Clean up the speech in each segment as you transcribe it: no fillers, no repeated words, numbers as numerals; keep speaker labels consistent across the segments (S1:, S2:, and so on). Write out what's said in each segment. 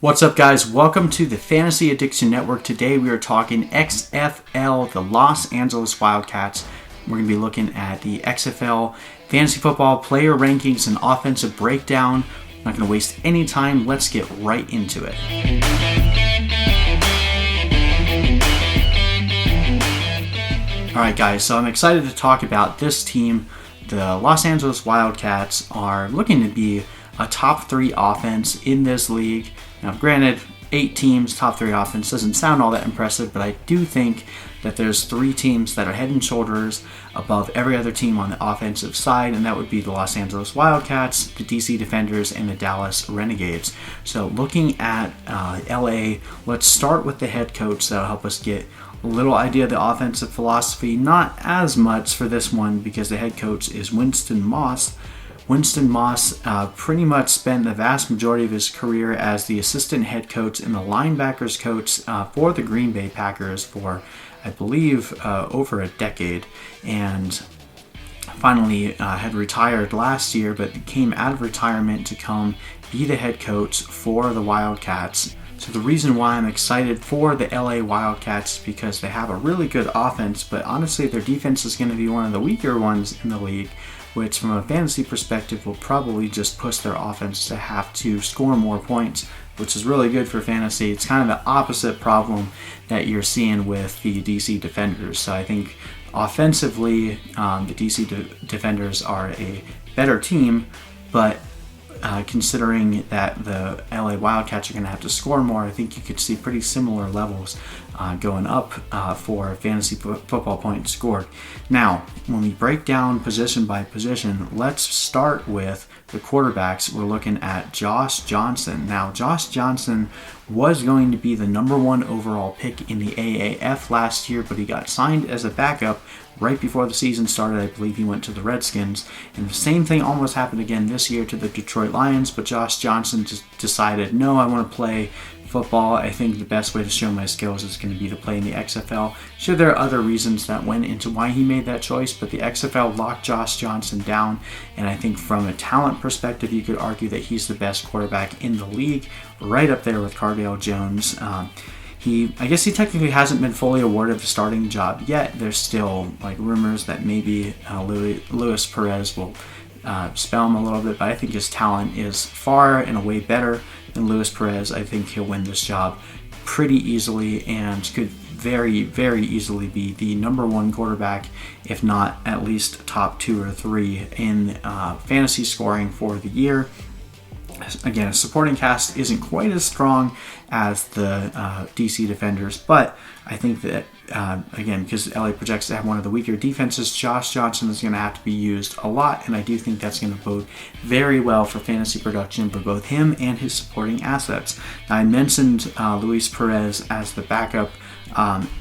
S1: What's up, guys? Welcome to the Fantasy Addiction Network. Today we are talking XFL, the Los Angeles Wildcats. We're going to be looking at the XFL Fantasy Football Player Rankings and Offensive Breakdown. I'm not going to waste any time. Let's get right into it. Alright, guys, so I'm excited to talk about this team. The Los Angeles Wildcats are looking to be a top 3 offense in this league. Now, granted, 8 teams, top 3 offense doesn't sound all that impressive, but I do think that there's 3 teams that are head and shoulders above every other team on the offensive side, and that would be the Los Angeles Wildcats, the DC Defenders, and the Dallas Renegades. So looking at LA, let's start with the head coach. That'll help us get a little idea of the offensive philosophy. Not as much for this one because the head coach is Winston Moss. Winston Moss pretty much spent the vast majority of his career as the assistant head coach and the linebackers coach for the Green Bay Packers for, I believe, over a decade. And finally had retired last year, but came out of retirement to come be the head coach for the Wildcats. So the reason why I'm excited for the LA Wildcats is because they have a really good offense, but honestly their defense is going to be one of the weaker ones in the league, which from a fantasy perspective will probably just push their offense to have to score more points, which is really good for fantasy. It's kind of the opposite problem that you're seeing with the DC Defenders. So I think offensively, the DC Defenders are a better team, but considering that the LA Wildcats are going to have to score more, I think you could see pretty similar levels going up for fantasy football points scored. Now, when we break down position by position, let's start with the quarterbacks. We're looking at Josh Johnson. Now, Josh Johnson was going to be the number 1 overall pick in the AAF last year, but he got signed as a backup right before the season started. I believe he went to the Redskins, and the same thing almost happened again this year to the Detroit Lions, but Josh Johnson just decided, no, I want to play football. I think the best way to show my skills is going to be to play in the XFL. Sure, there are other reasons that went into why he made that choice, but the XFL locked Josh Johnson down, and I think from a talent perspective, you could argue that he's the best quarterback in the league, right up there with Cardale Jones. I guess he technically hasn't been fully awarded the starting job yet. There's still rumors that maybe Luis Perez will spell him a little bit, but I think his talent is far and away better than Luis Perez. I think he'll win this job pretty easily and could very, very easily be the number 1 quarterback, if not at least top 2 or 3 in fantasy scoring for the year. Again, a supporting cast isn't quite as strong as the DC Defenders, but I think that, again, because LA projects to have one of the weaker defenses, Josh Johnson is going to have to be used a lot, and I do think that's going to bode very well for fantasy production for both him and his supporting assets. Now, I mentioned Luis Perez as the backup.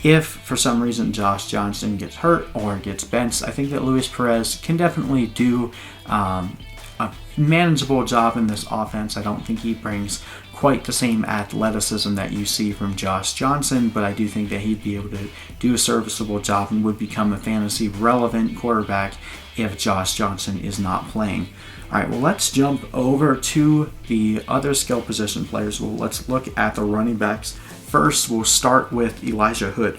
S1: If for some reason Josh Johnson gets hurt or gets benched, I think that Luis Perez can definitely do a manageable job in this offense. I don't think he brings quite the same athleticism that you see from Josh Johnson, but I do think that he'd be able to do a serviceable job and would become a fantasy relevant quarterback if Josh Johnson is not playing. All right, well, let's jump over to the other skill position players. Well, let's look at the running backs. First, we'll start with Elijah Hood.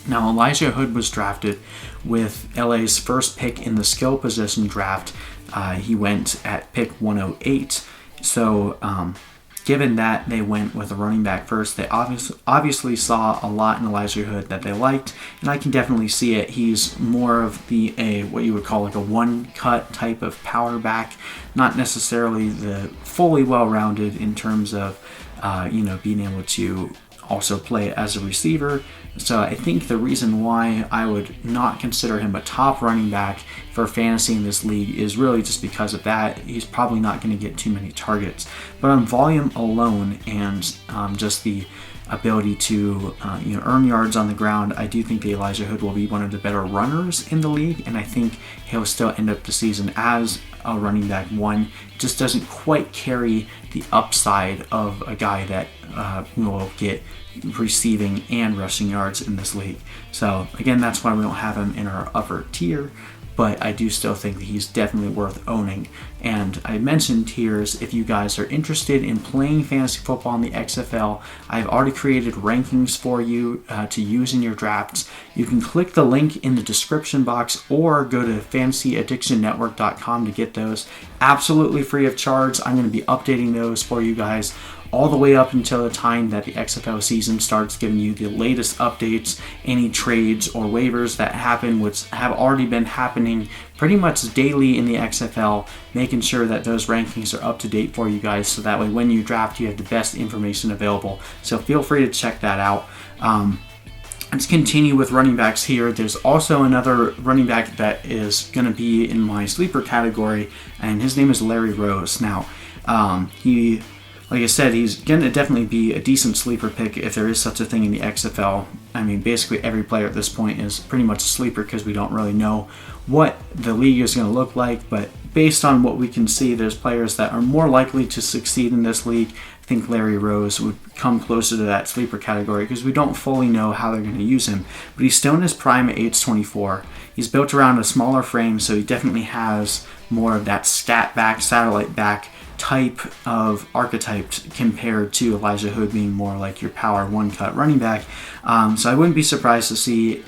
S1: Now, Elijah Hood was drafted with LA's first pick in the skill position draft. He went at pick 108. So, given that they went with a running back first, they obviously saw a lot in Elijah Hood that they liked, and I can definitely see it. He's more of what you would call a one-cut type of power back, not necessarily the fully well-rounded in terms of being able to also play as a receiver. So I think the reason why I would not consider him a top running back for fantasy in this league is really just because of that. He's probably not going to get too many targets. But on volume alone and just the ability to earn yards on the ground, I do think that Elijah Hood will be one of the better runners in the league, and I think he'll still end up the season as a running back 1. Just doesn't quite carry the upside of a guy that will get receiving and rushing yards in this league. So again, that's why we don't have him in our upper tier. but I do still think that he's definitely worth owning. And I mentioned tiers. If you guys are interested in playing fantasy football in the XFL, I've already created rankings for you to use in your drafts. You can click the link in the description box or go to fantasyaddictionnetwork.com to get those absolutely free of charge. I'm going to be updating those for you guys all the way up until the time that the XFL season starts, giving you the latest updates, any trades or waivers that happen, which have already been happening pretty much daily in the XFL, making sure that those rankings are up to date for you guys, so that way when you draft, you have the best information available. So feel free to check that out. Let's continue with running backs here. There's also another running back that is going to be in my sleeper category, and his name is Larry Rose. Now, like I said, he's going to definitely be a decent sleeper pick if there is such a thing in the XFL. I mean, basically every player at this point is pretty much a sleeper because we don't really know what the league is going to look like. But based on what we can see, there's players that are more likely to succeed in this league. I think Larry Rose would come closer to that sleeper category because we don't fully know how they're going to use him. But he's still in his prime at age 24. He's built around a smaller frame, so he definitely has more of that scat back, satellite back type of archetype compared to Elijah Hood being more like your power one-cut running back. So I wouldn't be surprised to see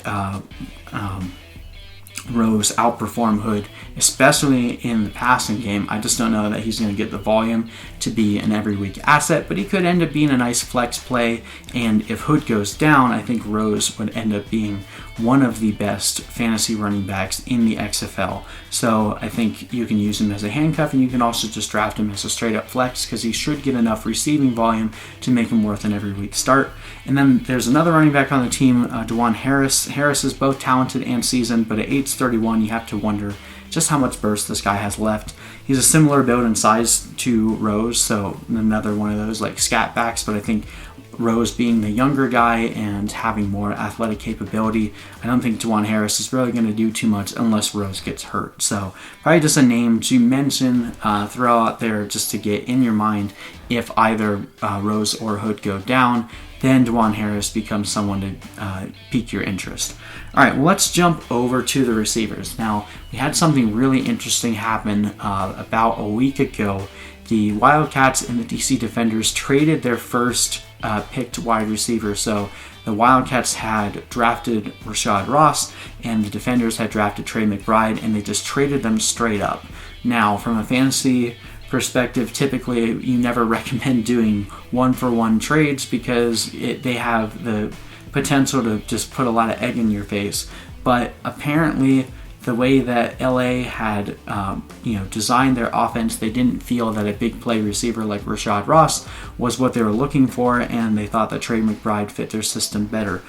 S1: Rose outperform Hood, especially in the passing game. I just don't know that he's going to get the volume to be an every week asset, but he could end up being a nice flex play. And if Hood goes down, I think Rose would end up being one of the best fantasy running backs in the XFL. So I think you can use him as a handcuff, and you can also just draft him as a straight up flex because he should get enough receiving volume to make him worth an every week start. And then there's another running back on the team, DeJuan Harris. Harris is both talented and seasoned, but at age 31, you have to wonder just how much burst this guy has left. He's a similar build and size to Rose, so another one of those like scat backs, but I think Rose being the younger guy and having more athletic capability, I don't think DeJuan Harris is really going to do too much unless Rose gets hurt. So probably just a name to mention, throw out there just to get in your mind if either Rose or Hood go down. Then DeJuan Harris becomes someone to pique your interest. All right, well, let's jump over to the receivers. Now, we had something really interesting happen about a week ago. The Wildcats and the DC Defenders traded their first picked wide receiver. So the Wildcats had drafted Rashad Ross, and the Defenders had drafted Trey McBride, and they just traded them straight up. Now, from a fantasy perspective, typically you never recommend doing one-for-one trades because they have the potential to just put a lot of egg in your face. But apparently, the way that LA had designed their offense, they didn't feel that a big play receiver like Rashad Ross was what they were looking for, and they thought that Trey McBride fit their system better.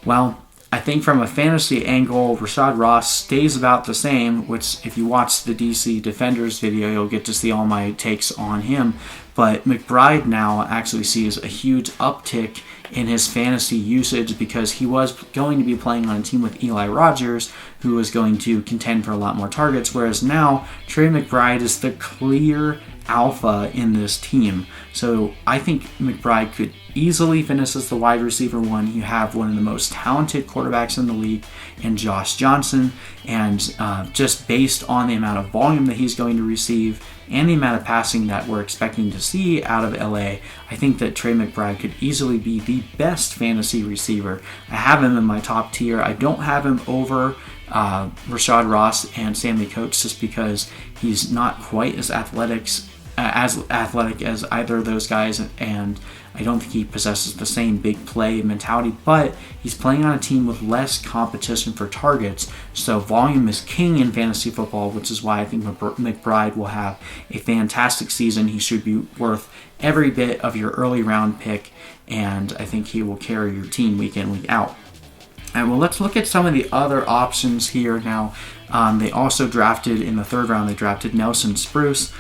S1: Well, I think from a fantasy angle, Rashad Ross stays about the same, which if you watch the DC Defenders video, you'll get to see all my takes on him. But McBride now actually sees a huge uptick in his fantasy usage because he was going to be playing on a team with Eli Rogers, who was going to contend for a lot more targets, whereas now Trey McBride is the clear alpha in this team. So I think McBride could easily finish as the wide receiver one. You have one of the most talented quarterbacks in the league in Josh Johnson, and just based on the amount of volume that he's going to receive and the amount of passing that we're expecting to see out of LA, I think that Trey McBride could easily be the best fantasy receiver. I have him in my top tier. I don't have him over Rashad Ross and Stanley Coates just because he's not quite as athletic as either of those guys, and I don't think he possesses the same big play mentality, but he's playing on a team with less competition for targets, so volume is king in fantasy football, which is why I think McBride will have a fantastic season. He should be worth every bit of your early round pick, and I think he will carry your team week in, week out. And well, let's look at some of the other options here now. They also drafted in the third round, they drafted Nelson Spruce.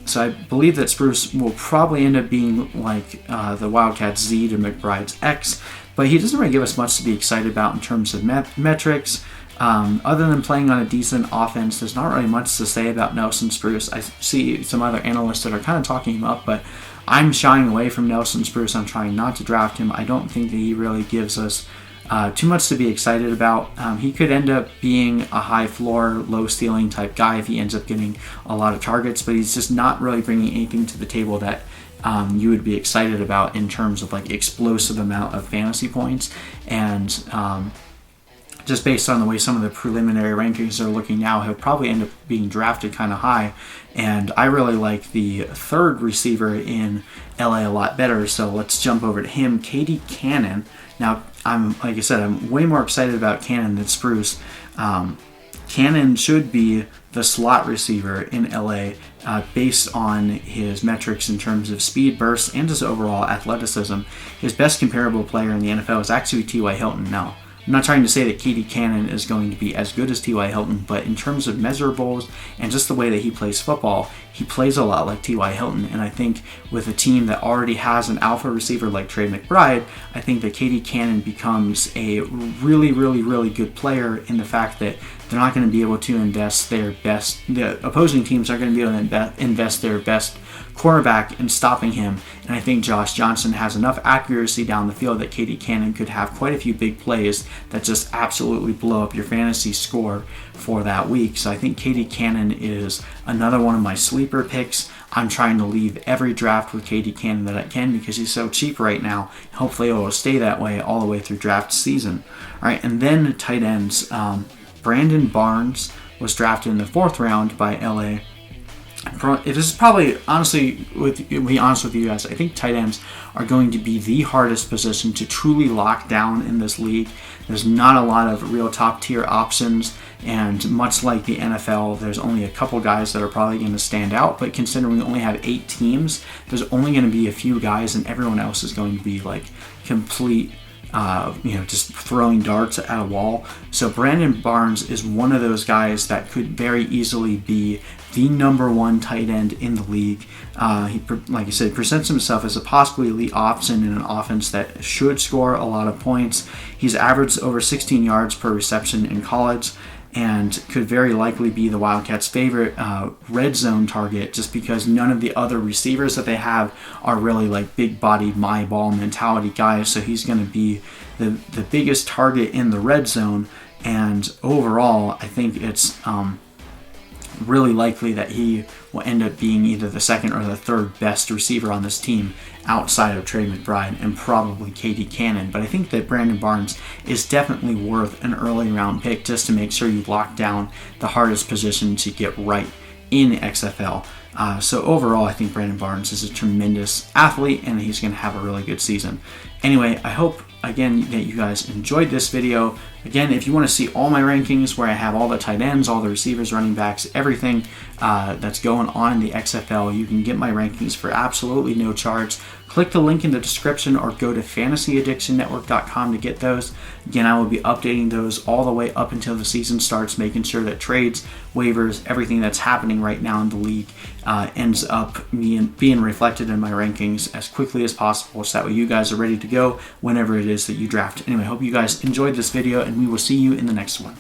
S1: So I believe that Spruce will probably end up being like the Wildcats Z to McBride's X, but he doesn't really give us much to be excited about in terms of metrics. Other than playing on a decent offense, there's not really much to say about Nelson Spruce. I see some other analysts that are kind of talking him up, but I'm shying away from Nelson Spruce. I'm trying not to draft him. I don't think that he really gives us too much to be excited about. He could end up being a high floor, low ceiling type guy if he ends up getting a lot of targets, but he's just not really bringing anything to the table that you would be excited about in terms of like explosive amount of fantasy points. And just based on the way some of the preliminary rankings are looking now, he'll probably end up being drafted kind of high. And I really like the third receiver in LA a lot better, so let's jump over to him, Katie Cannon. Now, like I said, I'm way more excited about Cannon than Spruce. Cannon should be the slot receiver in LA based on his metrics in terms of speed, burst, and his overall athleticism. His best comparable player in the NFL is actually T.Y. Hilton. Now, I'm not trying to say that Katie Cannon is going to be as good as T.Y. Hilton, but in terms of measurables and just the way that he plays football, he plays a lot like T.Y. Hilton. And I think with a team that already has an alpha receiver like Trey McBride, I think that Katie Cannon becomes a really, really, really good player in the fact that they're not going to be able to invest their best, the opposing teams aren't going to be able to invest their best quarterback in stopping him. And I think Josh Johnson has enough accuracy down the field that Katie Cannon could have quite a few big plays that just absolutely blow up your fantasy score for that week. So I think Katie Cannon is another one of my sleeper picks. I'm trying to leave every draft with Katie Cannon that I can because he's so cheap right now. Hopefully it will stay that way all the way through draft season. All right, and then tight ends. Brandon Barnes was drafted in the 4th round by LA. This is probably, honestly, to be honest with you guys, I think tight ends are going to be the hardest position to truly lock down in this league. There's not a lot of real top tier options, and much like the NFL, there's only a couple guys that are probably going to stand out, but considering we only have 8 teams, there's only going to be a few guys, and everyone else is going to be like complete just throwing darts at a wall. So Brandon Barnes is one of those guys that could very easily be the number 1 tight end in the league. He, like I said, presents himself as a possibly elite option in an offense that should score a lot of points. He's averaged over 16 yards per reception in college and could very likely be the Wildcats' favorite red zone target just because none of the other receivers that they have are really like big-bodied, my ball mentality guys. So he's going to be the biggest target in the red zone. And overall, I think it's really likely that he will end up being either the 2nd or the 3rd best receiver on this team outside of Trey McBride and probably Katie Cannon. But I think that Brandon Barnes is definitely worth an early round pick just to make sure you lock down the hardest position to get right in XFL. So overall, I think Brandon Barnes is a tremendous athlete and he's going to have a really good season. Anyway, I hope, again, that you guys enjoyed this video. Again, if you want to see all my rankings where I have all the tight ends, all the receivers, running backs, everything that's going on in the XFL, you can get my rankings for absolutely no charge. Click the link in the description or go to fantasyaddictionnetwork.com to get those. Again, I will be updating those all the way up until the season starts, making sure that trades, waivers, everything that's happening right now in the league ends up being reflected in my rankings as quickly as possible so that way you guys are ready to go whenever it is that you draft. Anyway, I hope you guys enjoyed this video and we will see you in the next one.